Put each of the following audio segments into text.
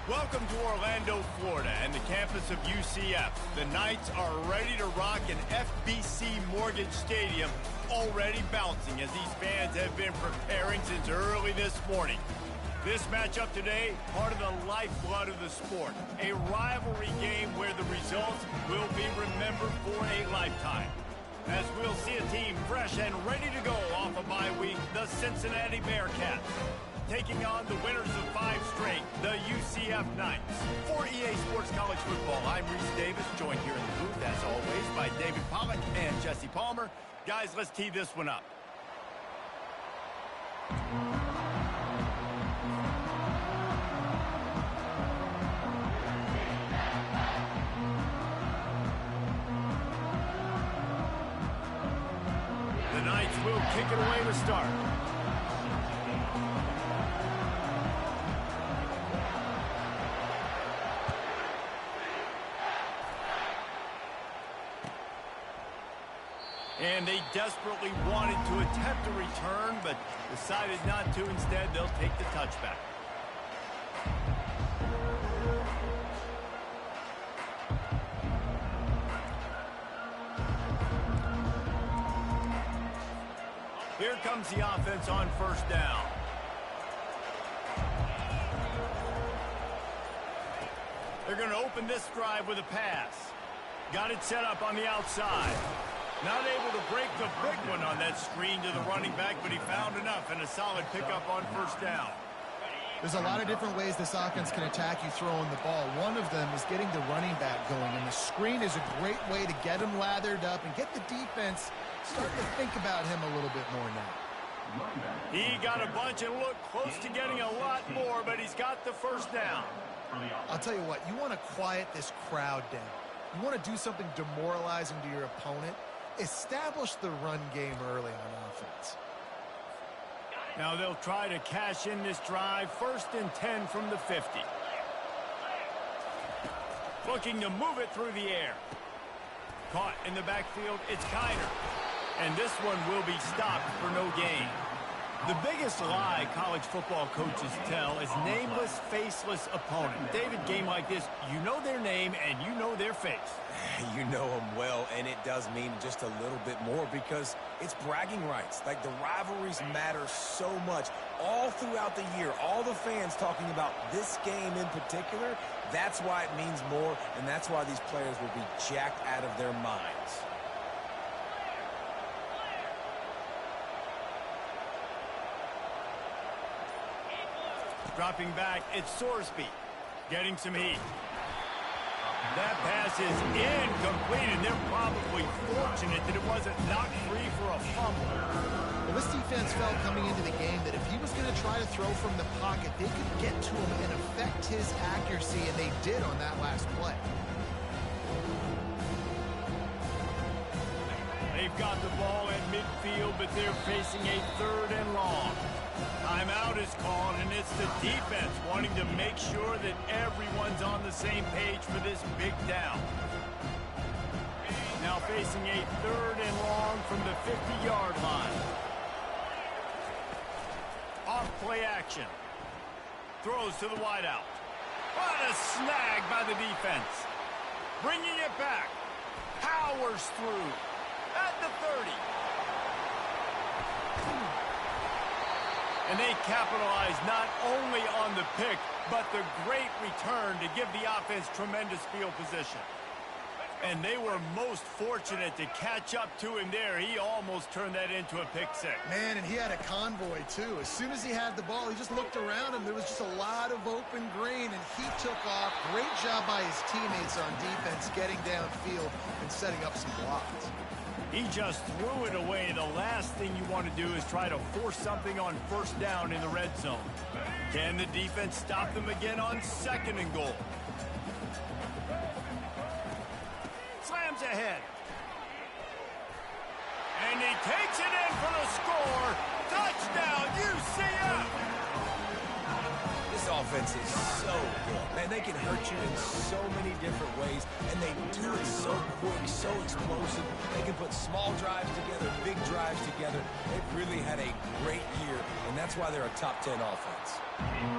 Welcome to Orlando, Florida, and the campus of UCF. The Knights are ready to rock an FBC Mortgage Stadium, already bouncing as these fans have been preparing since early this morning. This matchup today, part of the lifeblood of the sport, a rivalry game where the results will be remembered for a lifetime. As we'll see a team fresh and ready to go off a bye week, the Cincinnati Bearcats, taking on the winners of 5 straight, the UCF Knights. For EA Sports College Football, I'm Reese Davis, joined here in the booth, as always, by David Pollack and Jesse Palmer. Guys, let's tee this one up. The Knights will kick it away to start. And they desperately wanted to attempt a return, but decided not to. Instead, they'll take the touchback. Here comes the offense on first down. They're going to open this drive with a pass. Got it set up on the outside. Not able to break the big one on that screen to the running back, but he found enough and a solid pickup on first down. There's a lot of different ways this offense can attack you throwing the ball. One of them is getting the running back going, and the screen is a great way to get him lathered up and get the defense starting to think about him a little bit more now. He got a bunch and looked close to getting a lot more, but he's got the first down. I'll tell you what, you want to quiet this crowd down. You want to do something demoralizing to your opponent. Establish the run game early on offense. Now they'll try to cash in this drive. 1st and 10 from the 50. Looking to move it through the air. Caught in the backfield, it's Kiner. And this one will be stopped for no gain. The biggest lie college football coaches tell is nameless, faceless opponent. David, game like this, you know their name and you know their face. You know them well, and it does mean just a little bit more because it's bragging rights. Like, the rivalries matter so much all throughout the year. All the fans talking about this game in particular, that's why it means more, and that's why these players will be jacked out of their minds. Dropping back, it's Sorsby, getting some heat. That pass is incomplete, and they're probably fortunate that it wasn't knocked free for a fumble. Well, this defense felt coming into the game that if he was going to try to throw from the pocket, they could get to him and affect his accuracy, and they did on that last play. They've got the ball at midfield, but they're facing a 3rd and long. Timeout is called, and it's the defense wanting to make sure that everyone's on the same page for this big down. Now facing a 3rd and long from the 50-yard line. Off play action. Throws to the wideout. What a snag by the defense. Bringing it back. Powers through. At the 30. And they capitalize not only on the pick, but the great return to give the offense tremendous field position. And they were most fortunate to catch up to him there. He almost turned that into a pick six. Man, and he had a convoy, too. As soon as he had the ball, he just looked around him. There was just a lot of open green, and he took off. Great job by his teammates on defense, getting downfield and setting up some blocks. He just threw it away. The last thing you want to do is try to force something on first down in the red zone. Can the defense stop them again on 2nd and goal? Slams ahead. And he takes it in for the score. Touchdown, UCF! This offense is so good. Man, they can hurt you in so many different ways, and they do it so quick, so explosive. They can put small drives together, big drives together. They've really had a great year, and that's why they're a top 10 offense.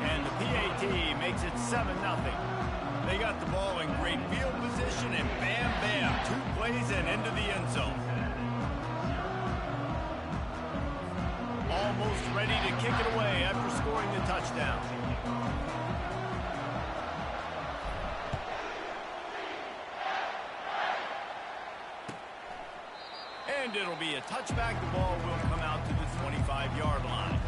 And the PAT makes it 7-0. They got the ball in great field position, and bam, bam, 2 plays and into the end zone. Almost ready to kick it away after scoring the touchdown. And it'll be a touchback. The ball will come out to the 25-yard line.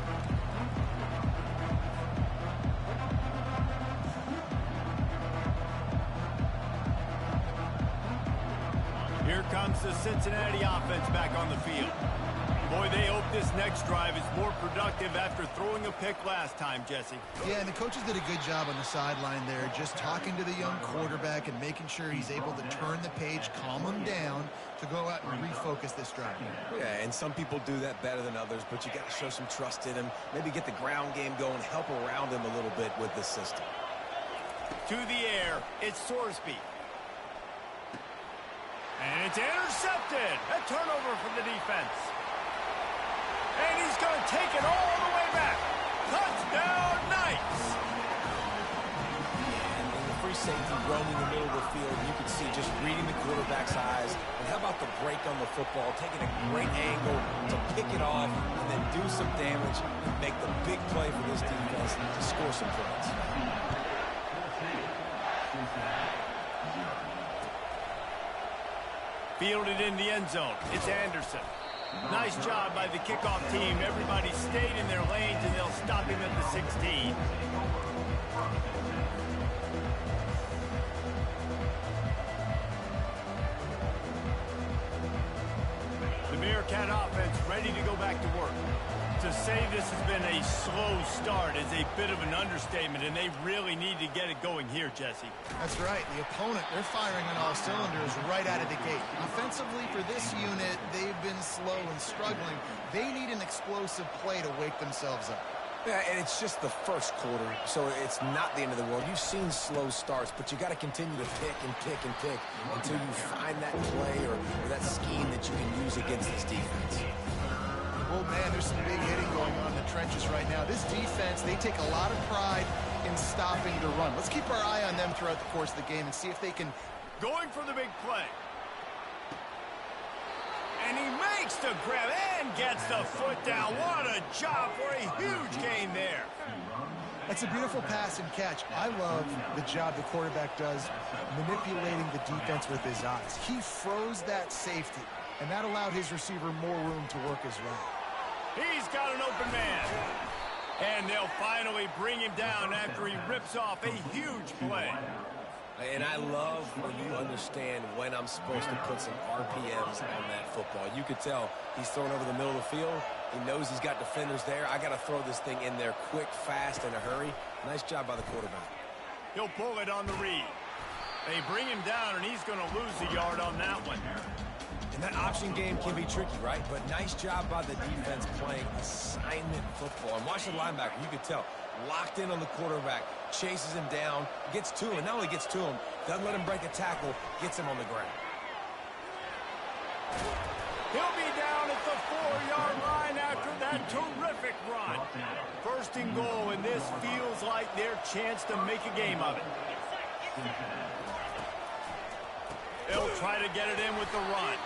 Here comes the Cincinnati offense back on the field. Boy, they hope this next drive is more productive after throwing a pick last time, Jesse. Yeah, and the coaches did a good job on the sideline there, just talking to the young quarterback and making sure he's able to turn the page, calm him down to go out and refocus this drive. Yeah, and some people do that better than others, but you got to show some trust in him, maybe get the ground game going, help around him a little bit with the system. To the air, it's Sorsby. And it's intercepted. A turnover for the defense. And he's going to take it all the way back. Touchdown, Knights! And the free safety roaming the middle of the field, you can see just reading the quarterback's eyes. And how about the break on the football, taking a great angle to pick it off and then do some damage and make the big play for this defense to score some points. Fielded in the end zone. It's Anderson. Nice job by the kickoff team. Everybody stayed in their lanes, and they'll stop him at the 16. The Bearcat offense ready to go back to work. To say this has been a slow start is a bit of an understatement, and they really need to get it going here, Jesse. That's right. The opponent, they're firing on all cylinders right out of the gate. Offensively, for this unit, they've been slow and struggling. They need an explosive play to wake themselves up. Yeah, and it's just the first quarter, so it's not the end of the world. You've seen slow starts, but you got to continue to pick and pick and pick until you find that play or that scheme that you can use against this defense. Oh, man, there's some big hitting going on in the trenches right now. This defense, they take a lot of pride in stopping the run. Let's keep our eye on them throughout the course of the game and see if they can... Going for the big play. And he makes the grab and gets the foot down. What a job for a huge gain there. That's a beautiful pass and catch. I love the job the quarterback does manipulating the defense with his eyes. He froze that safety, and that allowed his receiver more room to work his route. He's got an open man. And they'll finally bring him down after he rips off a huge play. And I love when you understand when I'm supposed to put some RPMs on that football. You could tell he's throwing over the middle of the field. He knows he's got defenders there. I got to throw this thing in there quick, fast, in a hurry. Nice job by the quarterback. He'll pull it on the read. They bring him down, and he's going to lose a yard on that one. And that option game can be tricky, right? But nice job by the defense playing assignment football. And watch the linebacker. You could tell. Locked in on the quarterback. Chases him down. Gets to him. Not only gets to him, doesn't let him break a tackle. Gets him on the ground. He'll be down at the 4-yard line after that terrific run. First and goal, and this feels like their chance to make a game of it. They'll try to get it in with the run.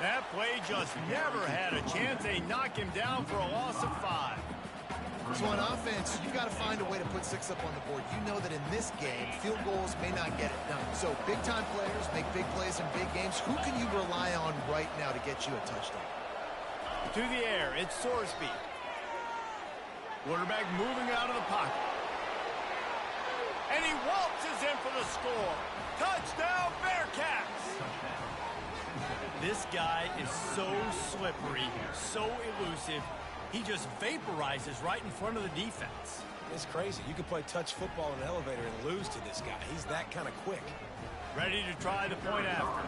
That play just never had a chance. They knock him down for a loss of 5. So on offense, you've got to find a way to put 6 up on the board. You know that in this game, field goals may not get it done. So big-time players make big plays in big games. Who can you rely on right now to get you a touchdown? To the air, it's Sorsby. Quarterback moving out of the pocket. And he waltzes in for the score. Touchdown, Bearcats! This guy is so slippery, so elusive. He just vaporizes right in front of the defense. It's crazy. You could play touch football in an elevator and lose to this guy. He's that kind of quick. Ready to try the point after.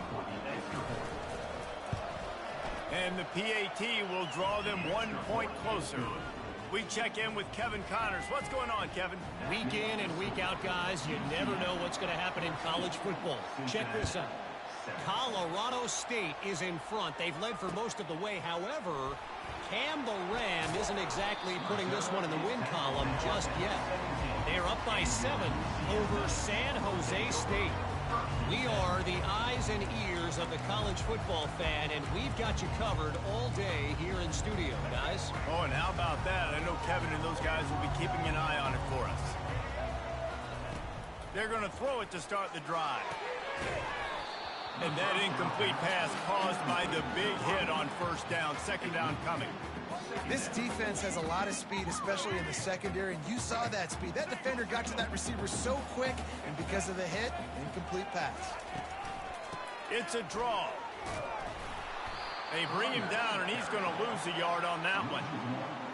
And the PAT will draw them 1 point closer. We check in with Kevin Connors. What's going on, Kevin? Week in and week out, guys, you never know what's going to happen in college football. Check this out. Colorado State is in front. They've led for most of the way. However, Cam the Ram isn't exactly putting this one in the win column just yet. They're up by 7 over San Jose State. We are the eyes and ears of the college football fan, and we've got you covered all day here in studio, guys. Oh, and how about that? I know Kevin and those guys will be keeping an eye on it for us. They're going to throw it to start the drive. And that incomplete pass caused by the big hit on first down. Second down coming. This defense has a lot of speed, especially in the secondary, and you saw that speed. That defender got to that receiver so quick, and because of the hit, incomplete pass. It's a draw. They bring him down, and he's going to lose a yard on that one.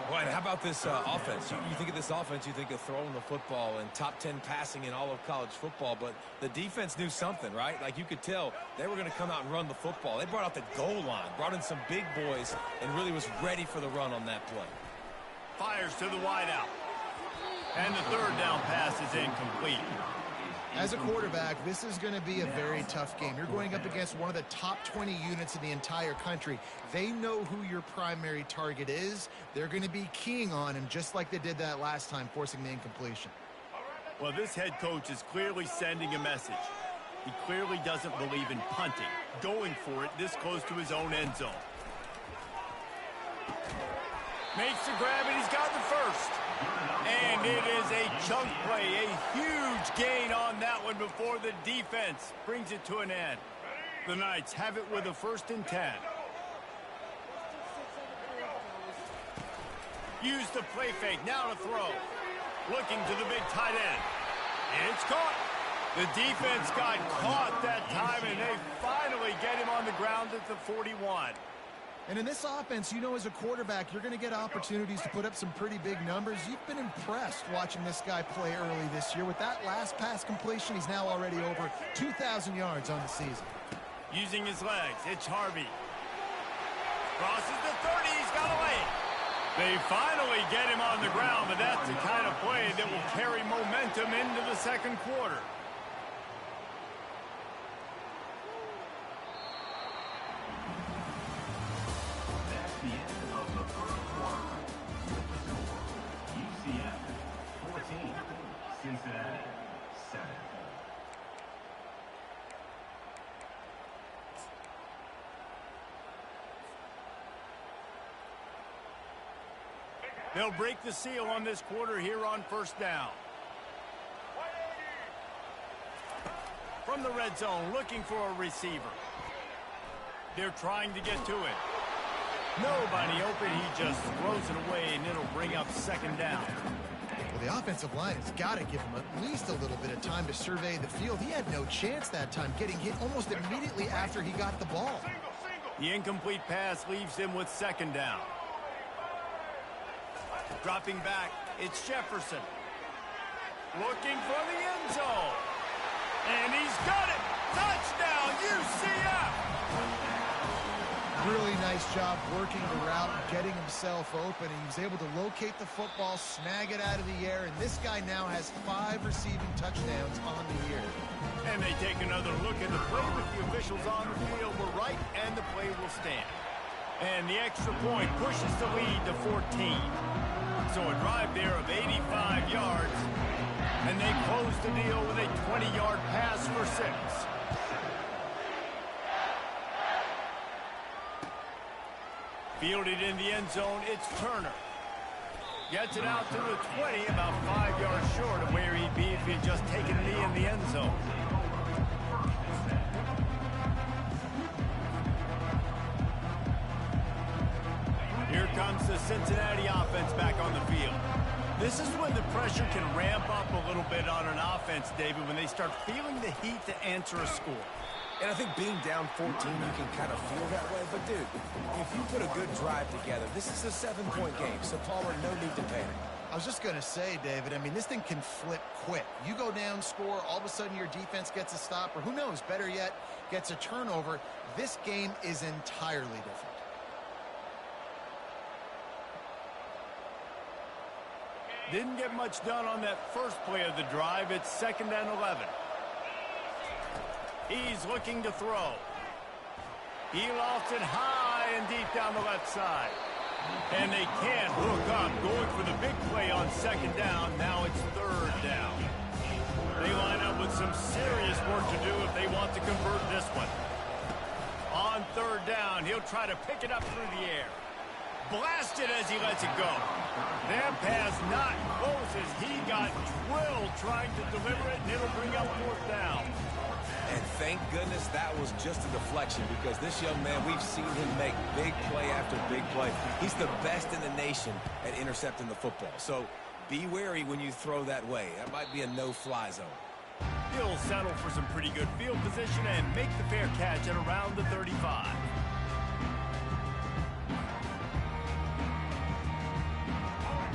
Well, and how about this offense? You think of this offense, you think of throwing the football and top 10 passing in all of college football, but the defense knew something, right? Like you could tell they were going to come out and run the football. They brought out the goal line, brought in some big boys, and really was ready for the run on that play. Fires to the wideout. And the third down pass is incomplete. As a quarterback, this is going to be a very tough game. You're going up against one of the top 20 units in the entire country. They know who your primary target is. They're going to be keying on him just like they did that last time, forcing the incompletion. Well, this head coach is clearly sending a message. He clearly doesn't believe in punting, going for it this close to his own end zone. Makes the grab, and he's got the first. And it is a chunk play, a huge gain on that one before the defense brings it to an end. The Knights have it with a 1st and 10. Use the play fake, now to throw. Looking to the big tight end. It's caught. The defense got caught that time, and they finally get him on the ground at the 41. And in this offense, you know, as a quarterback, you're going to get opportunities to put up some pretty big numbers. You've been impressed watching this guy play early this year. With that last pass completion, he's now already over 2,000 yards on the season. Using his legs, it's Harvey. Crosses the 30, he's got away. They finally get him on the ground, but that's the kind of play that will carry momentum into the second quarter. They'll break the seal on this quarter here on first down. From the red zone, looking for a receiver. They're trying to get to it. Nobody open. He just throws it away, and it'll bring up second down. Well, the offensive line has got to give him at least a little bit of time to survey the field. He had no chance that time, getting hit almost immediately after he got the ball. The incomplete pass leaves him with second down. Dropping back, it's Jefferson. Looking for the end zone. And he's got it! Touchdown, UCF! Really nice job working the route and getting himself open. He was able to locate the football, snag it out of the air, and this guy now has 5 receiving touchdowns on the year. And they take another look at the play with the officials on the field were right, and the play will stand. And the extra point pushes the lead to 14. So a drive there of 85 yards, and they close the deal with a 20-yard pass for 6. Fielded in the end zone, it's Turner. Gets it out to the 20, about 5 yards short of where he'd be if he had just taken a knee in the end zone. Here comes the Cincinnati offense back on the field. This is when the pressure can ramp up a little bit on an offense, David, when they start feeling the heat to answer a score. And I think being down 14, you can kind of feel that way. But, dude, if you put a good drive together, this is a 7-point game. So, Palmer, no need to panic. I was just going to say, David, I mean, this thing can flip quick. You go down, score, all of a sudden your defense gets a stop, or who knows, better yet, gets a turnover. This game is entirely different. Didn't get much done on that first play of the drive. It's 2nd and 11. He's looking to throw. He lofts it high and deep down the left side. And they can't hook up, going for the big play on second down. Now it's third down. They line up with some serious work to do if they want to convert this one. On third down, he'll try to pick it up through the air. Blasted as he lets it go. That pass not close as he got drilled trying to deliver it, and it'll bring up fourth down. And thank goodness that was just a deflection, because this young man, we've seen him make big play after big play. He's the best in the nation at intercepting the football. So be wary when you throw that way. That might be a no-fly zone. He'll settle for some pretty good field position and make the fair catch at around the 35.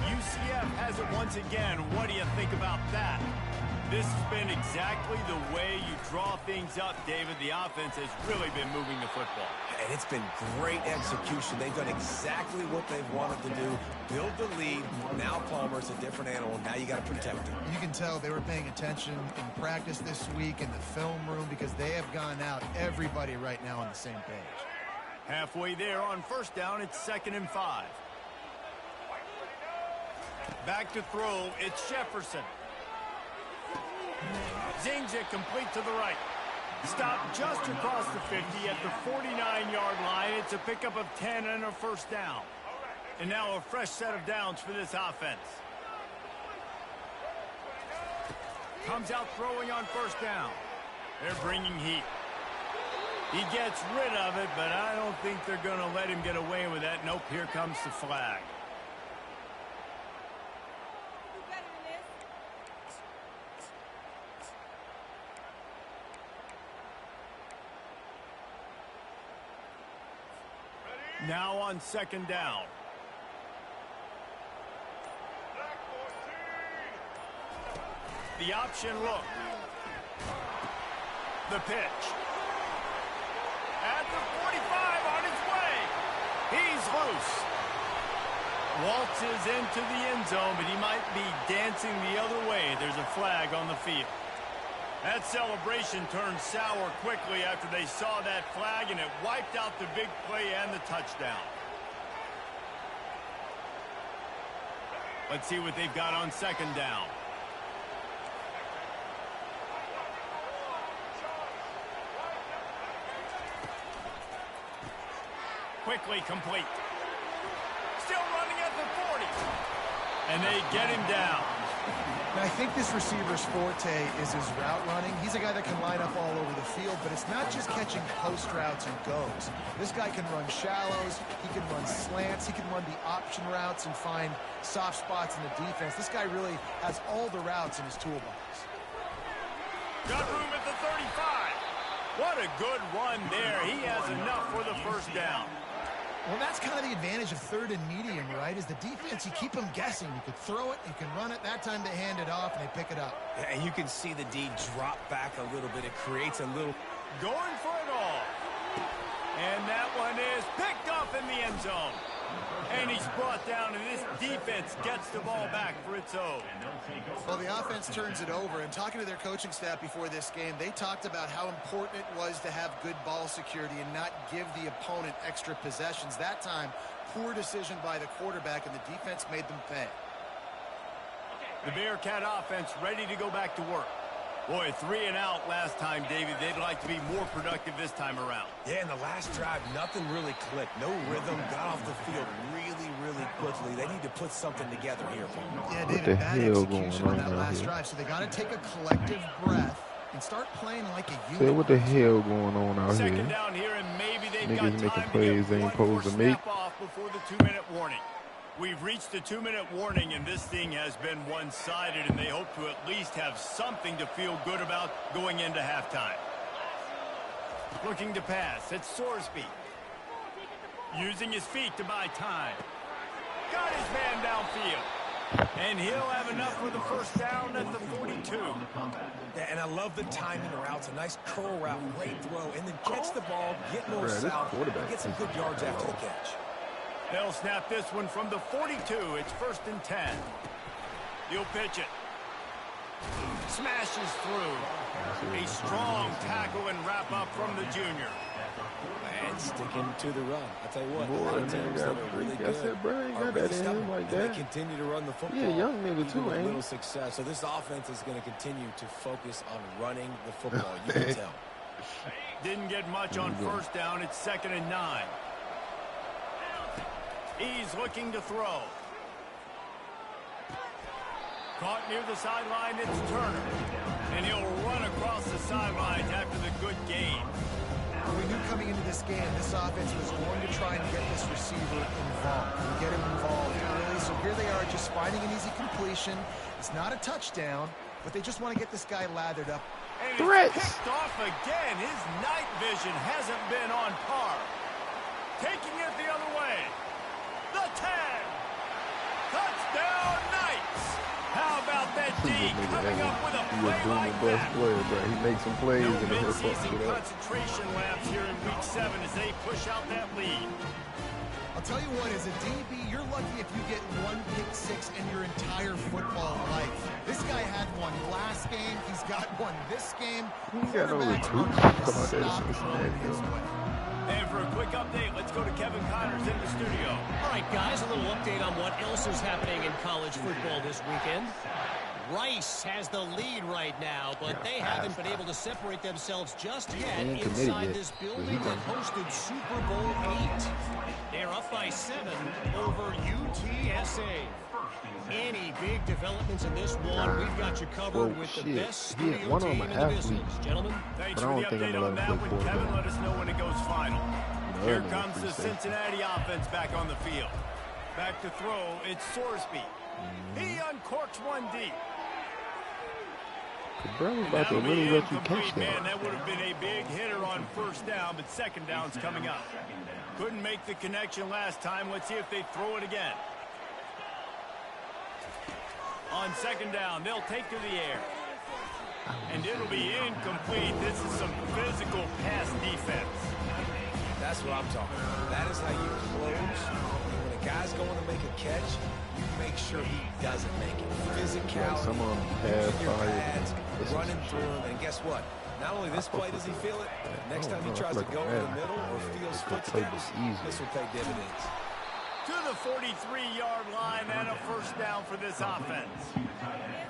UCF has it once again. What do you think about that? This has been exactly the way you draw things up, David. The offense has really been moving the football. And it's been great execution. They've done exactly what they've wanted to do. Build the lead. Now Palmer's a different animal. Now you got to protect him. You can tell they were paying attention in practice this week in the film room, because they have gone out, everybody right now on the same page. Halfway there on first down, it's 2nd and 5. Back to throw, it's Jefferson. Zings it complete to the right. Stopped just across the 50 at the 49-yard line. It's a pickup of 10 and a first down. And now a fresh set of downs for this offense. Comes out throwing on first down. They're bringing heat. He gets rid of it, but I don't think they're going to let him get away with that. Nope, here comes the flag. Now on second down. The option look. The pitch. At the 45 on his way. He's loose. Waltzes into the end zone, but he might be dancing the other way. There's a flag on the field. That celebration turned sour quickly after they saw that flag, and it wiped out the big play and the touchdown. Let's see what they've got on second down. Quickly complete. Still running at the 40. And they get him down. Now, I think this receiver's forte is his route running. He's a guy that can line up all over the field, but it's not just catching post routes and goes. This guy can run shallows, he can run slants, he can run the option routes and find soft spots in the defense. This guy really has all the routes in his toolbox. Got room at the 35. What a good run there. He has enough for the first down. Well, that's kind of the advantage of third and medium, right? Is the defense, you keep them guessing. You could throw it, you can run it. That time they hand it off and they pick it up. Yeah, and you can see the D drop back a little bit. It creates a little... Going for it all. And that one is picked up in the end zone. And he's brought down, and this defense gets the ball back for its own. Well, the offense turns it over, and talking to their coaching staff before this game, they talked about how important it was to have good ball security and not give the opponent extra possessions. That time, poor decision by the quarterback, and the defense made them pay. The Bearcat offense ready to go back to work. Boy, 3 and out last time, David. They'd like to be more productive this time around. Yeah, in the last drive, nothing really clicked. No rhythm, got off the field really quickly. They need to put something together here. Yeah, David, bad execution on that last drive. So they got to take a collective breath and start playing like a unit. Say what the hell going on out here? Second down here, and maybe they've Niggas got making time plays to they get ain't one more supposed to make. snap off before the 2-minute warning. We've reached the 2-minute warning, and this thing has been one-sided, and they hope to at least have something to feel good about going into halftime. Looking to pass, it's Sorsby. Using his feet to buy time. Got his man downfield. And he'll have enough for the first down at the 42. Yeah, and I love the timing routes. A nice curl route, great throw, and then catch the ball, get more south, and get some good yards after the catch. They'll snap this one from the 42. It's 1st and 10. He'll pitch it. Smashes through. A strong tackle and wrap up from the junior. And sticking to the run. I tell you what, Boy, a lot of that teams nigga that got are really freak. I good said, bro, ain't are got really that in stubborn. him like And they that. continue to run the football. Yeah, young nigga even too, with ain't little he? success. So this offense is going to continue to focus on running the football. You can tell. Didn't get much on first down. It's 2nd and 9. He's looking to throw. Caught near the sideline, it's Turner. And he'll run across the sidelines after the good gain. We knew coming into this game, this offense was going to try and get this receiver involved. And get him involved early. So here they are just finding an easy completion. It's not a touchdown, but they just want to get this guy lathered up. And Threats. it's picked off again. His night vision hasn't been on par. Taking it the other way. The 10. Touchdown Knights. How about that D coming up with a He play a like boomer bust that? player, bro. He makes some plays No and he'll fuck mid-season it up. concentration laps here in Week 7 as they push out that lead. I'll tell you what, as a DB, you're lucky if you get one pick six in your entire football life. This guy had one last game. He's got one this game. He got no Quarterbacks recruits. are going to Come on, stop that's throwing his Cincinnati. way. And for a quick update, let's go to Kevin Connors in the studio. All right, guys, a little update on what else is happening in college football this weekend. Rice has the lead right now, but they haven't been able to separate themselves just yet ain't committed inside yet, this but he building that done. hosted Super Bowl 8. They're up by 7 over UTSA. Any big developments in this one, we've got you covered Whoa, with the shit. best He had studio one of team them in the athlete. business. Gentlemen, Thanks But I for the don't think I'm update gonna on let that him one. play Kevin, quarterback. let us know when it goes final. You know Here that nigga comes free the safety. Cincinnati offense back on the field. Back to throw, it's Sorsby. He uncorks one deep. The bro was And about to that'll really be let you incomplete, catch man. that. That would have been a big hitter on first down, but second down's coming up. Couldn't make the connection last time. Let's see if they throw it again. On second down, they'll take to the air. And it'll be incomplete. This is some physical pass defense. That's what I'm talking about. That is how you close. When a guy's going to make a catch, you make sure he doesn't make it. Physicality, some of them using have your fire. pads, This is running through him. And guess what? Not only this play does he feel it, next time he tries to go in the middle or feels footsteps, this will pay dividends. To the 43-yard line and a first down for this offense.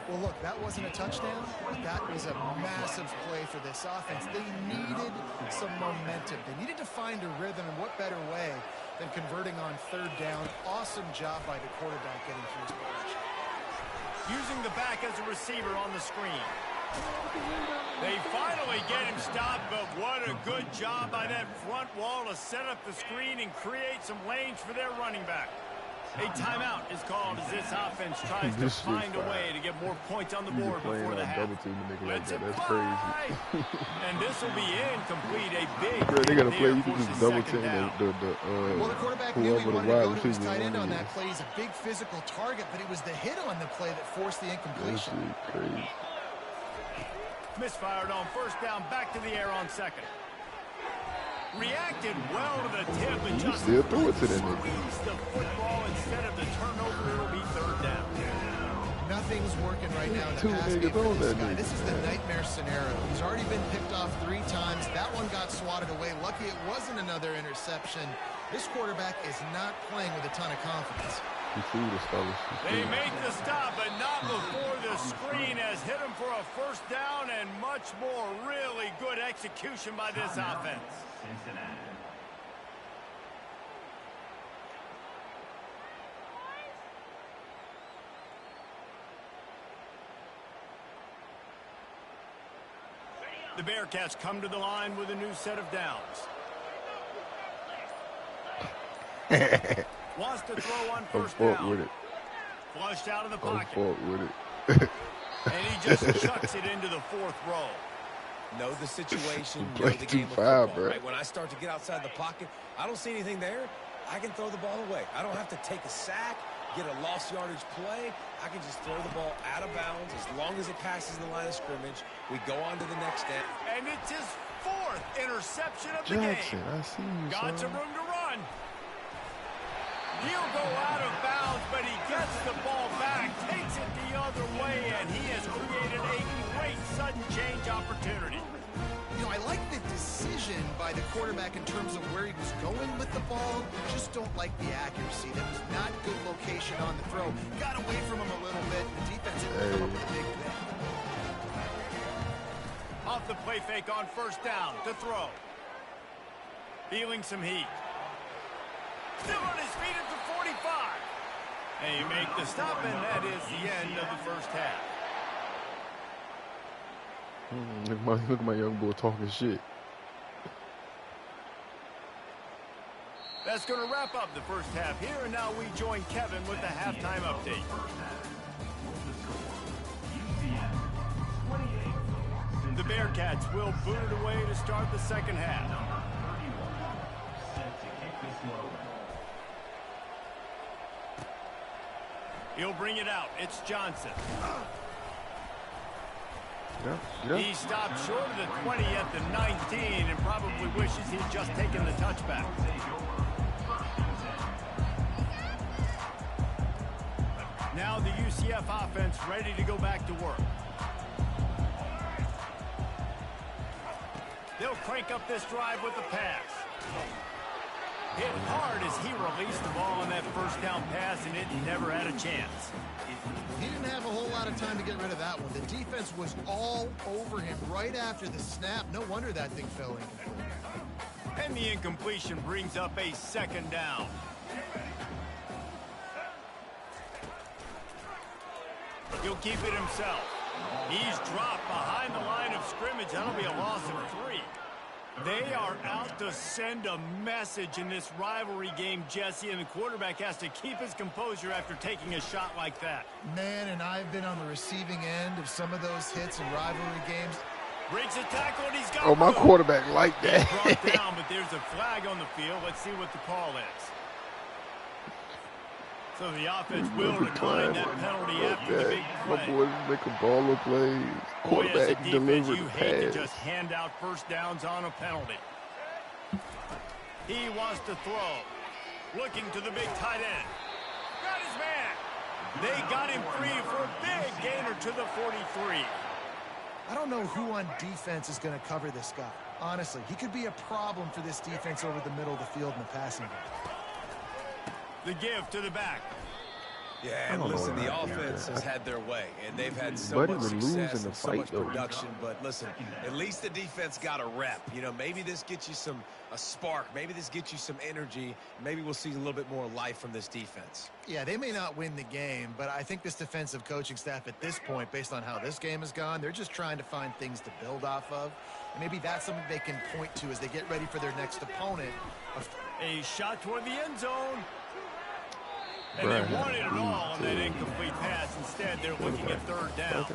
Well, look, that wasn't a touchdown. That was a massive play for this offense. They needed some momentum. They needed to find a rhythm, and what better way than converting on third down. Awesome job by the quarterback getting through his progression. Using the back as a receiver on the screen. They finally get him stopped, but what a good job by that front wall to set up the screen and create some lanes for their running back. A timeout is called as this offense tries to find a way to get more points on the board before the half. That's crazy. And this will be incomplete. A big Bro, they got a hit play there you can forces just double second team down. Well, the quarterback knew he whoever the wanted to wide go to his receiver tight end on one that is. play. He's a big physical target, but it was the hit on the play that forced the That incompletion. shit crazy. Misfired on first down, back to the air on second. Reacted well to the tip and You just still threw it to that nigga. squeezed the football instead of the turnover. It'll be third down. Nothing's working right now in Two the pass game niggas for on this that guy. nigga. This is the nightmare scenario. He's already been picked off 3 times. That one got swatted away. Lucky it wasn't another interception. This quarterback is not playing with a ton of confidence. He threw this fellas. They make the stop, but not before the screen has hit him for a first down and much more. Really good execution by this offense. The Bearcats come to the line with a new set of downs. Wants to throw on I'm first fuck down. with it. Flushed out of the I'm pocket. fuck with it. And he just chucks it into the fourth row. Know the situation, He know played the game of 2-5, football, bro. right? When I start to get outside the pocket, I don't see anything there. I can throw the ball away. I don't have to take a sack, get a lost yardage play. I can just throw the ball out of bounds as long as it passes the line of scrimmage. We go on to the next down. And it's his 4th interception of the Jackson, game. I see you, Got some son. room to run. He'll go out of bounds, but he gets the ball back, takes it the other way, and he has created a exchange opportunity. You know, I like the decision by the quarterback in terms of where he was going with the ball. Just don't like the accuracy. That was not good location on the throw. Got away from him a little bit. The defense didn't come up with a big pick. Off the play fake on first down to throw. Feeling some heat. Still on his feet at the 45. And you make the stop, and that is the end of the first half. Look at my young boy talking shit. That's going to wrap up the first half here, and now we join Kevin with the halftime update. The Bearcats will boot it away to start the second half. He'll bring it out. It's Johnson. Yeah. He stopped short of the 20 at the 19 and probably wishes he'd just taken the touchback. Now the UCF offense ready to go back to work. They'll crank up this drive with the pass. Hit hard as he released the ball on that first down pass, and it never had a chance. He didn't have a whole lot of time to get rid of that one. The defense was all over him right after the snap. No wonder that thing fell incomplete. And the incompletion brings up a second down. He'll keep it himself. He's dropped behind the line of scrimmage. That'll be a loss of 3. They are out to send a message in this rivalry game, Jesse, and the quarterback has to keep his composure after taking a shot like that. Man, and I've been on the receiving end of some of those hits in rivalry games. Breaks a tackle, and he's got Oh, my quarterback like that. He's brought down, but there's a flag on the field. Let's see what the call is. So the offense will decline that penalty after the big play. My boys making baller plays. Quarterback delivered you the hate to pass. just hand out first downs on a penalty. He wants to throw. Looking to the big tight end. Got his man. They got him free for a big gainer to the 43. I don't know who on defense is going to cover this guy. Honestly, he could be a problem for this defense over the middle of the field in the passing game. The give to the back. Yeah, and listen, the offense has had their way, and they've had so Buddy much would lose success in the and so fight, much though. production. But listen, at least the defense got a rep. You know, maybe this gets you a spark. Maybe this gets you some energy. Maybe we'll see a little bit more life from this defense. Yeah, they may not win the game, but I think this defensive coaching staff at this point, based on how this game has gone, they're just trying to find things to build off of. And maybe that's something they can point to as they get ready for their next opponent. A shot toward the end zone. And they wanted it all on that incomplete pass. Instead, they're looking at third down.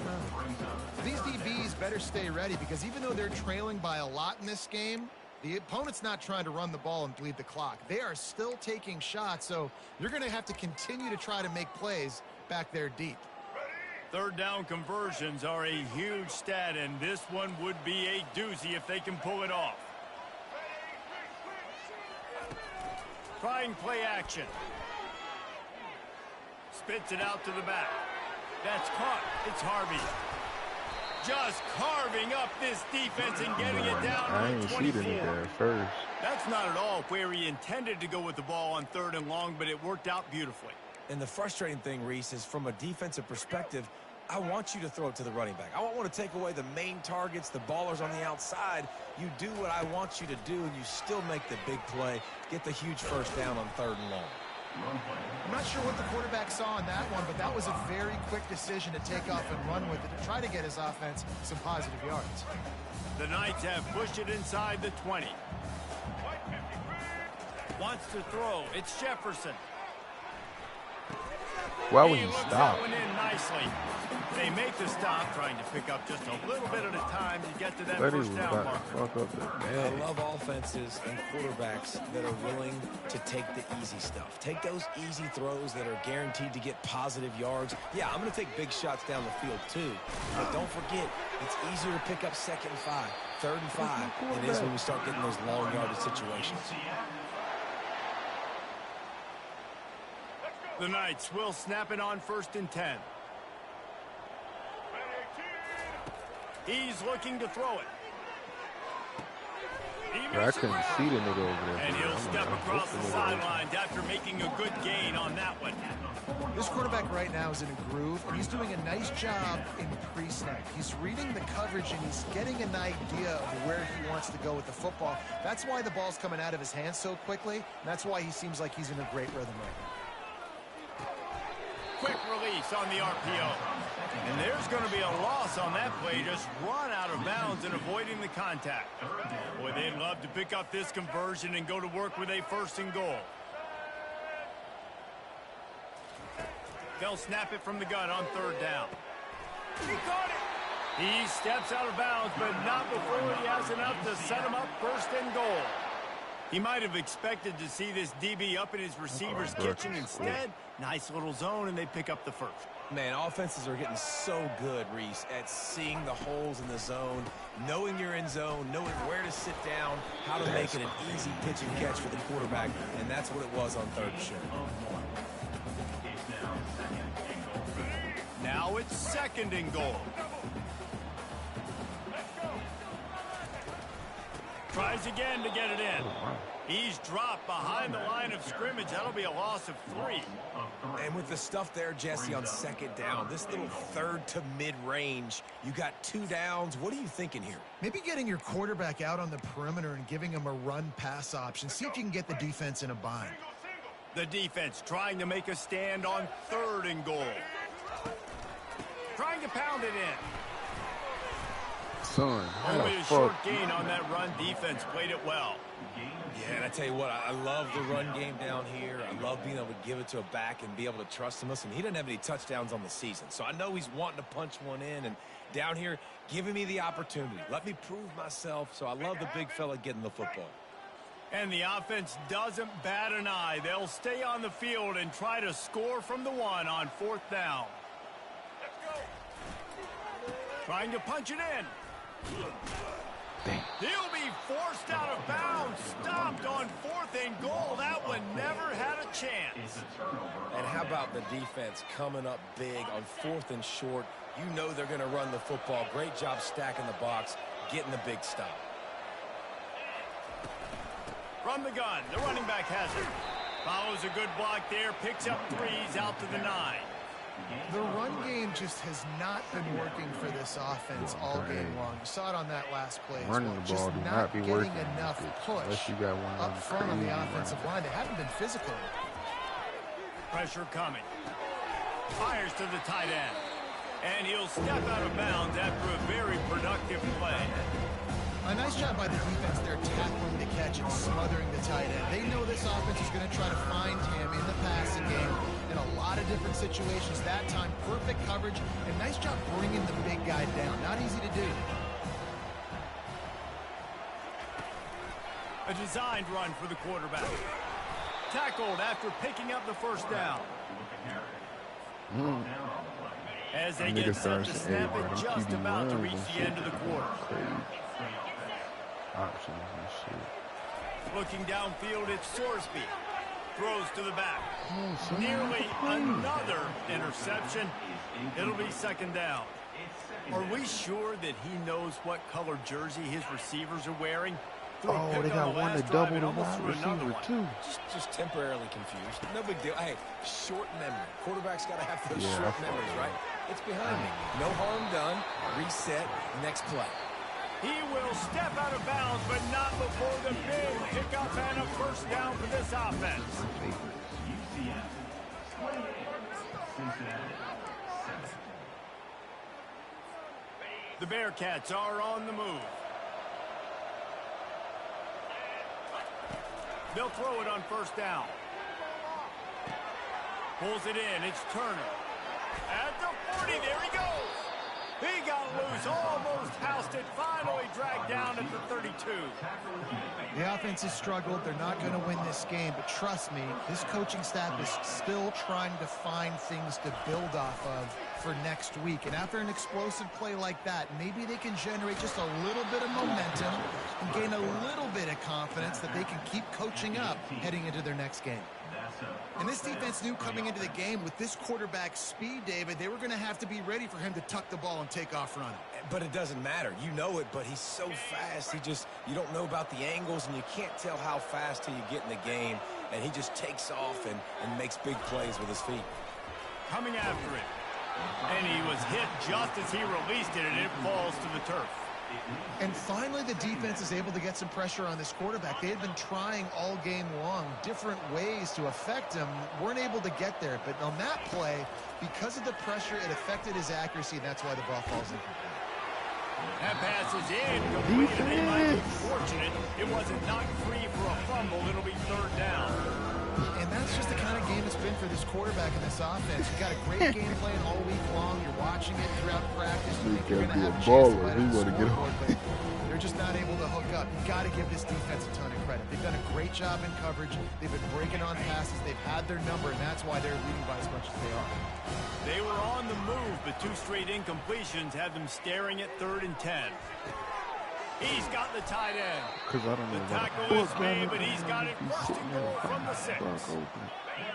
These DBs better stay ready because even though they're trailing by a lot in this game, the opponent's not trying to run the ball and bleed the clock. They are still taking shots, so you're going to have to continue to try to make plays back there deep. Third down conversions are a huge stat, and this one would be a doozy if they can pull it off. Trying play action. Spits it out to the back. That's caught. It's Harvey. Just carving up this defense and getting it down I on ain't 24. see it there first. That's not at all where he intended to go with the ball on third and long, but it worked out beautifully. And the frustrating thing, Reese, is from a defensive perspective, I want you to throw it to the running back. I don't want to take away the main targets, the ballers on the outside. You do what I want you to do, and you still make the big play, get the huge first down on third and long. I'm not sure what the quarterback saw in that one, but that was a very quick decision to take off and run with it to try to get his offense some positive yards. The Knights have pushed it inside the 20. Wants to throw. It's Jefferson. Why would He you looks stop? that one in nicely. They make the stop, trying to pick up just a little bit at a time to get to that Buddy was first down about marker. to fuck up that I bag. love offenses and quarterbacks that are willing to take the easy stuff. Take those easy throws that are guaranteed to get positive yards. Yeah, I'm going to take big shots down the field too. But don't forget, it's easier to pick up second and 5, third and 5 than it is when we start getting those long yardage situations. The Knights will snap it on 1st and 10. He's looking to throw it. Bro, I couldn't see the nigga over there. And he'll step across the sidelines after making a good gain on that one. This quarterback right now is in a groove, and he's doing a nice job in pre-snap. He's reading the coverage, and he's getting an idea of where he wants to go with the football. That's why the ball's coming out of his hands so quickly, and that's why he seems like he's in a great rhythm right now. Quick release on the RPO. And there's going to be a loss on that play. Just run out of bounds and avoiding the contact. Boy, they'd love to pick up this conversion and go to work with a 1st and goal. They'll snap it from the gun on 3rd down. He caught it. He steps out of bounds, but not before he has enough to set him up 1st and goal. He might have expected to see this DB up in his receiver's kitchen. Instead, nice little zone, and they pick up the 1st. Man, offenses are getting so good, Reese, at seeing the holes in the zone, knowing you're in zone, knowing where to sit down, how to make it an easy pitch and catch for the quarterback, and that's what it was on 3rd and short. Now it's 2nd and goal. Tries again to get it in. He's dropped behind the line of scrimmage. That'll be a loss of 3. And with the stuff there, Jesse, on 2nd down, this little 3rd to mid-range, you got 2 downs. What are you thinking here? Maybe getting your quarterback out on the perimeter and giving him a run-pass option. See if you can get the defense in a bind. The defense trying to make a stand on 3rd and goal. Trying to pound it in. Son, Only a short gain on that run. Defense played it well. Yeah, and I tell you what, I love the run game down here. I love being able to give it to a back and be able to trust him. Listen, he doesn't have any touchdowns on the season, so I know he's wanting to punch one in. And down here, giving me the opportunity. Let me prove myself, so I love the big fella getting the football. And the offense doesn't bat an eye. They'll stay on the field and try to score from the 1 on 4th down. Trying to punch it in. He'll be forced out of bounds. Stopped on 4th and goal. That one never had a chance. And how about the defense coming up big on 4th and short? You know they're going to run the football. Great job stacking the box, getting the big stop. From the gun, the running back has it. Follows a good block there. Picks up 3s out to the 9. The run game just has not been working for this offense all game long. You saw it on that last play as well. Running the ball just do not not be getting working enough push you got one up front on the offensive line. They haven't been physical. Pressure coming. Fires to the tight end. And he'll step out of bounds after a very productive play. A nice job by the defense there, tackling the catch and smothering the tight end. They know this offense is going to try to find him in the passing game in a lot of different situations. That time, perfect coverage, and nice job bringing the big guy down. Not easy to do. A designed run for the quarterback. Tackled after picking up the 1st down. As they get set to snap it, just about to reach the end of the quarter. Options and shit. Looking downfield, it's Sorsby. Throws to the back. Nearly another interception. It'll be 2nd down. Are we sure that he knows what color jersey his receivers are wearing? Oh, they got one to double the wide receiver, too. Just temporarily confused. No big deal. Hey, short memory. Quarterback's got to have those short memories, right? It's behind me. No harm done. Reset. Next play. He will step out of bounds, but not before the big pickup and a 1st down for this offense. The Bearcats are on the move. They'll throw it on 1st down. Pulls it in. It's Turner. At the 40, there he goes. He got loose, almost housed it, finally dragged down at the 32. The offense has struggled. They're not going to win this game, but trust me, this coaching staff is still trying to find things to build off of for next week. And after an explosive play like that, maybe they can generate just a little bit of momentum and gain a little bit of confidence that they can keep coaching up heading into their next game. And this defense knew coming into the game with this quarterback's speed, David, they were going to have to be ready for him to tuck the ball and take off running. But it doesn't matter. You know it, but he's so fast. You don't know about the angles, and you can't tell how fast till you get in the game. And he just takes off and makes big plays with his feet. Coming after it. And he was hit just as he released it, and it falls to the turf. And finally, the defense is able to get some pressure on this quarterback. They had been trying all game long different ways to affect him, weren't able to get there. But on that play, because of the pressure, it affected his accuracy, and that's why the ball falls incomplete. That pass is incomplete, and they might be fortunate it wasn't knocked free for a fumble. It'll be third down. And that's just the kind of game it's been for this quarterback in this offense. You've got a great game plan all week long. You're watching it throughout practice. You think you're going to have a chance to let it scoreboard, but they're just not able to hook up. You've got to give this defense a ton of credit. They've done a great job in coverage. They've been breaking on passes. They've had their number, and that's why they're leading by as much as they are. They were on the move, but two straight incompletions have them staring at 3rd and 10. He's got the tight end. The tackle is made, but he's got it first and goal from the 6.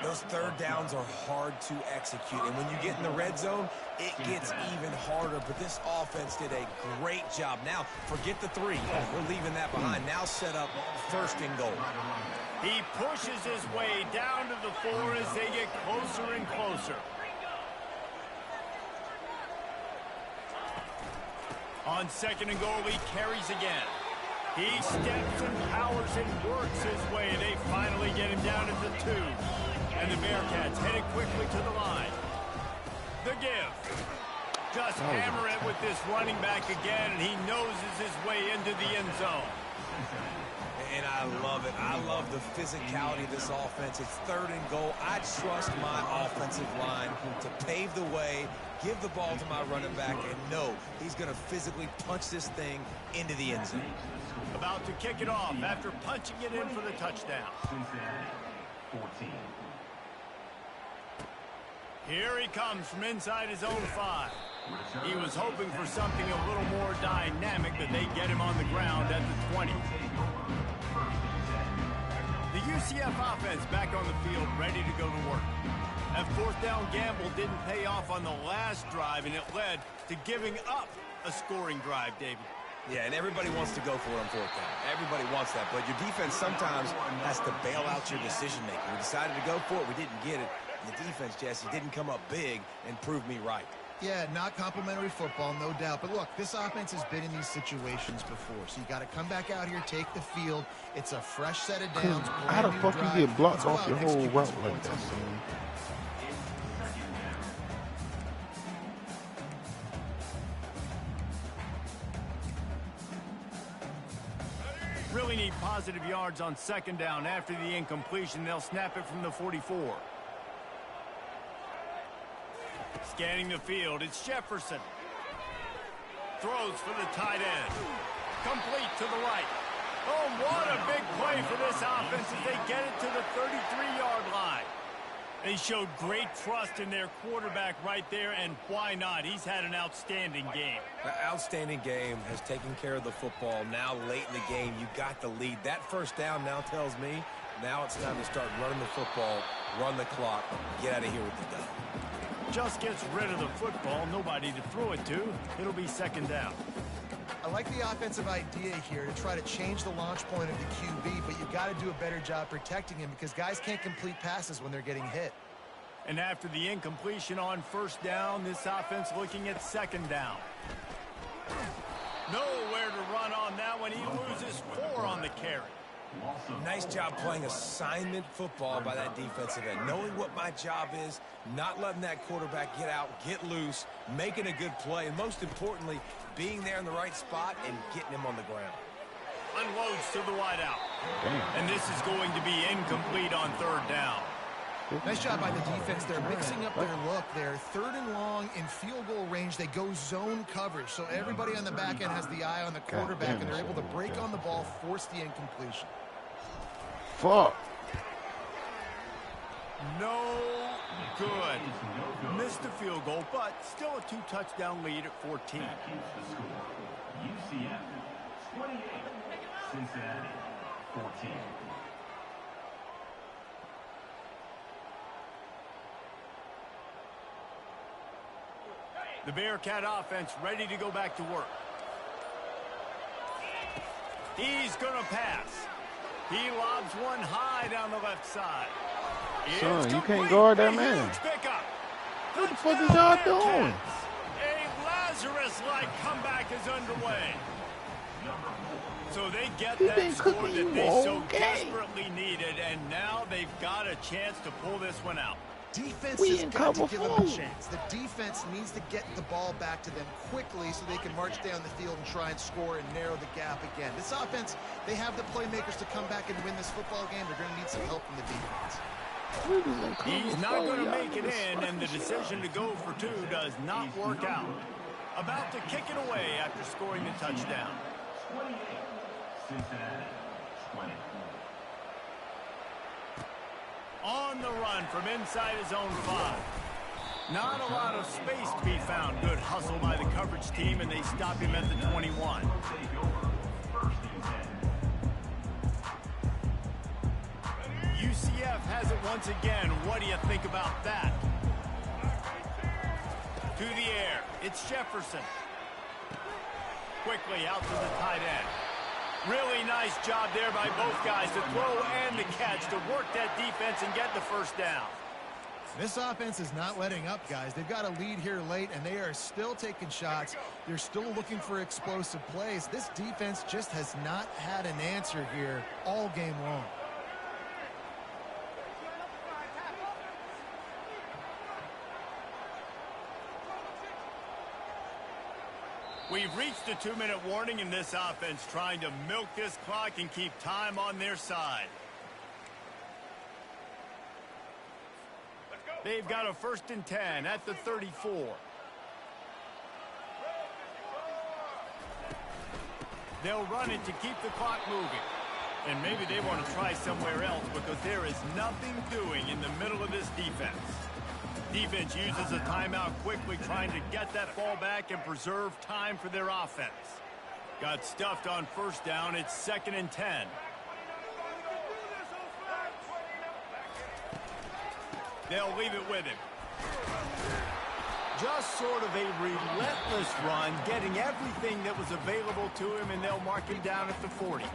Those third downs are hard to execute, and when you get in the red zone, it gets even harder. But this offense did a great job. Now, forget the 3. We're leaving that behind. Now set up 1st and goal. He pushes his way down to the 4 as they get closer and closer. On 2nd and goal, he carries again. He steps and powers and works his way. They finally get him down at the 2. And the Bearcats headed quickly to the line. The give. Just hammer it with this running back again, and he noses his way into the end zone. And I love it. I love the physicality of this offense. It's 3rd and goal. I trust my offensive line to pave the way, give the ball to my running back, and know he's going to physically punch this thing into the end zone. About to kick it off after punching it in for the touchdown. Here he comes from inside his own 5. He was hoping for something a little more dynamic, but they get him on the ground at the 20. The UCF offense back on the field, ready to go to work. That 4th down gamble didn't pay off on the last drive, and it led to giving up a scoring drive, David. Yeah, and everybody wants to go for it on 4th down. Everybody wants that, but your defense sometimes has to bail out your decision-making. We decided to go for it. We didn't get it. And the defense, Jesse, didn't come up big and prove me right. Yeah, not complimentary football, no doubt. But look, this offense has been in these situations before. So you got to come back out here, take the field. It's a fresh set of downs. How the fuck you get blocked off your whole route like that, son? Really need positive yards on 2nd down. After the incompletion, they'll snap it from the 44. Scanning the field, it's Jefferson. Throws for the tight end. Complete to the right. Oh, what a big play for this offense as they get it to the 33-yard line. They showed great trust in their quarterback right there, and why not? He's had an outstanding game. An outstanding game, has taken care of the football. Now late in the game, you got the lead. That 1st down now tells me now it's time to start running the football, run the clock, get out of here with the dub. Just gets rid of the football, nobody to throw it to. It'll be 2nd down. I like the offensive idea here to try to change the launch point of the QB, but you've got to do a better job protecting him because guys can't complete passes when they're getting hit. And after the incompletion on 1st down, this offense looking at 2nd down. Nowhere to run on that one. He loses 4 on the carry. Nice job playing assignment football by that defensive end. Knowing what my job is, not letting that quarterback get out, get loose, making a good play, and most importantly, being there in the right spot and getting him on the ground. Unloads to the wideout. And this is going to be incomplete on 3rd down. Nice job by the defense. They're mixing up their look there. 3rd and long in field goal range. They go zone coverage. So everybody on the back end has the eye on the quarterback, and they're able to break on the ball, force the incompletion. Fuck. No good. missed the field goal, but still a 2-touchdown lead at 14. That keeps the score. UCF 28, Cincinnati 14. The Bearcat offense ready to go back to work. He's going to pass. He lobs one high down the left side. Son, you can't guard that man. What the fuck is y'all doing? A Lazarus-like comeback is underway. So they get that score that they so desperately needed, and now they've got a chance to pull this one out. Defense has got to give them a chance. The defense needs to get the ball back to them quickly so they can march down the field and try and score and narrow the gap again. This offense, they have the playmakers to come back and win this football game. They're going to need some help from the defense. He's not going to make it in, and the decision to go for two does not work out. About to kick it away after scoring the touchdown. 28, Cincinnati 20. On the run from inside his own 5. Not a lot of space to be found. Good hustle by the coverage team, and they stop him at the 21. UCF has it once again. What do you think about that? To the air. It's Jefferson. Quickly out to the tight end. Really nice job there by both guys to throw and to catch, to work that defense and get the first down. This offense is not letting up, guys. They've got a lead here late, and they are still taking shots. They're still looking for explosive plays. This defense just has not had an answer here all game long. We've reached a 2-minute warning in this offense, trying to milk this clock and keep time on their side. They've got a 1st and 10 at the 34. They'll run it to keep the clock moving. And maybe they want to try somewhere else because there is nothing doing in the middle of this defense. Defense uses a timeout quickly, trying to get that ball back and preserve time for their offense. Got stuffed on 1st down. It's 2nd and 10. They'll leave it with him. Just sort of a relentless run, getting everything that was available to him, and they'll mark him down at the 40.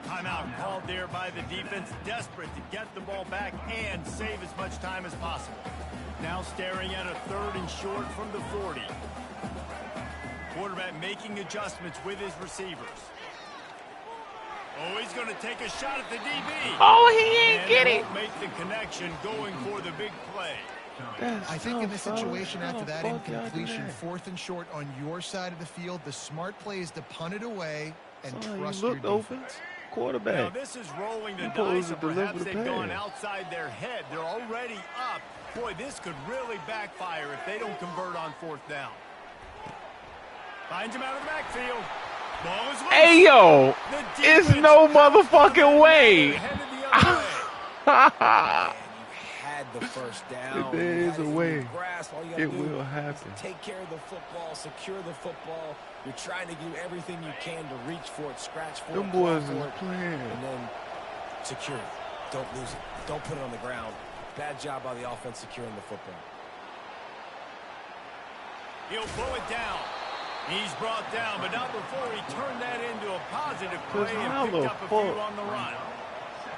Timeout called there by the defense, desperate to get the ball back and save as much time as possible. Now staring at a 3rd and short from the 40. Quarterback making adjustments with his receivers. Oh, he's going to take a shot at the DB. Oh, he ain't get it. Make the connection, going for the big play. I think in this situation after that incompletion, 4th and short on your side of the field, the smart play is to punt it away and trust your defense. Quarterback. Now this is rolling the dice, or perhaps they've gone outside their head. They're already up. Boy, this could really backfire if they don't convert on 4th down. Finds him out of the backfield. Ball is loose. Hey, yo. It's no motherfucking way. The 1st down. There is a way. Grasp. All you it will happen. Take care of the football, secure the football. You're trying to do everything you can to reach for it, scratch for it. Them boys are playing. And then secure it. Don't lose it. Don't put it on the ground. Bad job by the offense securing the football. He'll pull it down. He's brought down, but not before he turned that into a positive play and picked up a few on the run.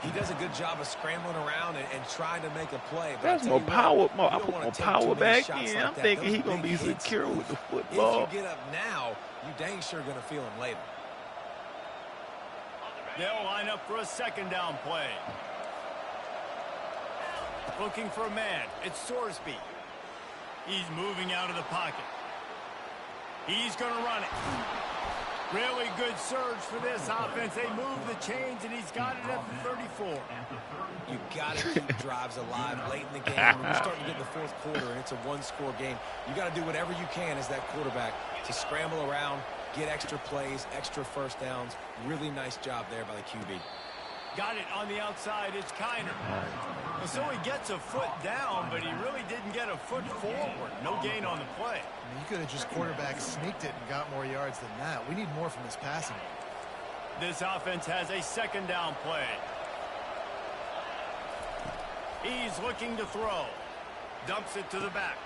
He does a good job of scrambling around and trying to make a play. But that's more power. I put more power back in. I'm thinking he's going to be secure with the football. If you get up now, you dang sure going to feel him later. They'll line up for a 2nd down play. Looking for a man. It's Sorsby. He's moving out of the pocket. He's going to run it. Really good surge for this offense. They move the chains, and he's got it at the 34. You got to keep drives alive late in the game. When you're starting to get in the 4th quarter and it's a 1-score game, you got to do whatever you can as that quarterback to scramble around, get extra plays, extra 1st downs. Really nice job there by the QB. Got it on the outside. It's Kiner. So he gets a foot down, but he really didn't get a foot forward. No gain on the play. I mean, you could have just quarterback sneaked it and got more yards than that. We need more from this passing. This offense has a second down play. He's looking to throw. Dumps it to the back.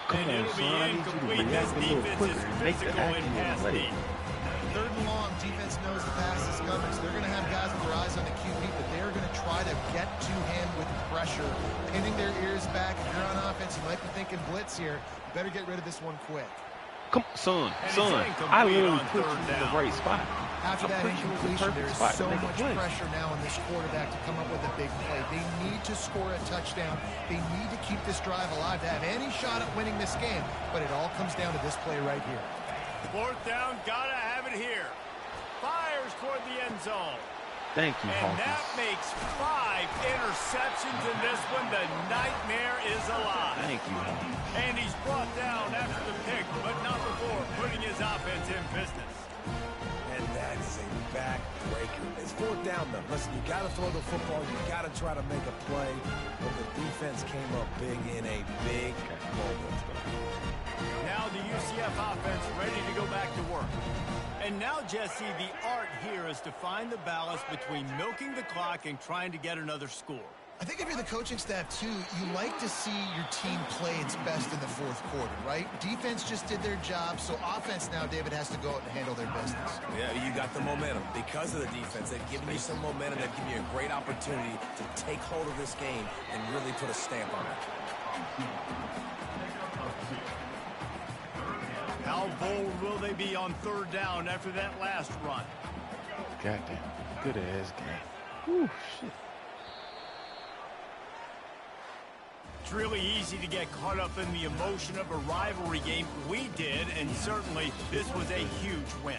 Come and on, it'll be son. I need you to incomplete. This react a little defense quicker is and make the physical in accurate pass play. deep. Third and long, defense knows the pass is coming, so they're going to have guys with their eyes on the QB, but they're going to try to get to him with pressure, pinning their ears back. If you're on offense, you might be thinking blitz here. You better get rid of this one quick. Come on, son. incomplete I literally on put you third in the down. right spot. After I that put you in the incompletion, perfect there's spot to so make a much play. pressure now on this quarterback to come up with a big play. They need to score a touchdown. They need to keep this drive alive to have any shot at winning this game, but it all comes down to this play right here. Fourth down, gotta have it here. Fires toward the end zone. Thank you, And Hawkins. that makes 5 interceptions in this one. The nightmare is alive. Thank you, Hawkins. And he's brought down after the pick, but not before putting his offense in business. And that is a backbreaker. It's fourth down, though. Listen, you got to throw the football. You got to try to make a play. But the defense came up big in a big moment. Now the UCF offense ready to go back to work. And now, Jesse, the art here is to find the balance between milking the clock and trying to get another score. I think if you're the coaching staff, too, you like to see your team play its best in the fourth quarter, right? Defense just did their job, so offense now, David, has to go out and handle their business. Yeah, you got the momentum. Because of the defense, they've given you some momentum. They've given you a great opportunity to take hold of this game and really put a stamp on it. How bold will they be on third down after that last run? Goddamn. Good ass game. Whew, shit. It's really easy to get caught up in the emotion of a rivalry game. We did, and certainly this was a huge win.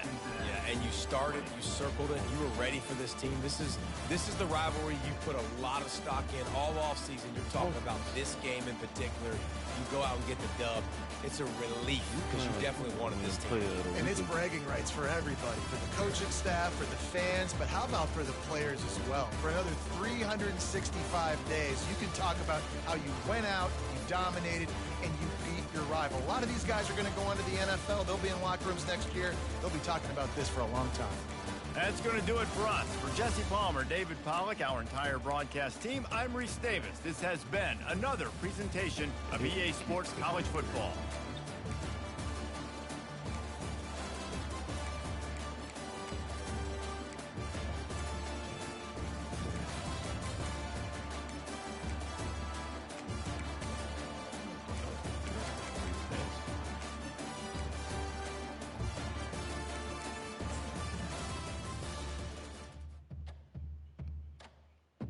Yeah, and you started, you circled it, you were ready for this team. This is the rivalry you put a lot of stock in all offseason. You're talking about this game in particular. You go out and get the dub. It's a relief because you definitely wanted this team. And it's bragging rights for everybody, for the coaching staff, for the fans, but how about for the players as well? For another 365 days, you can talk about how you went out, you dominated, and you beat your rival. A lot of these guys are going to go on to the NFL. They'll be in locker rooms next year. They'll be talking about this for a long time. That's going to do it for us. For Jesse Palmer, David Pollack, our entire broadcast team, I'm Reese Davis. This has been another presentation of EA Sports College Football.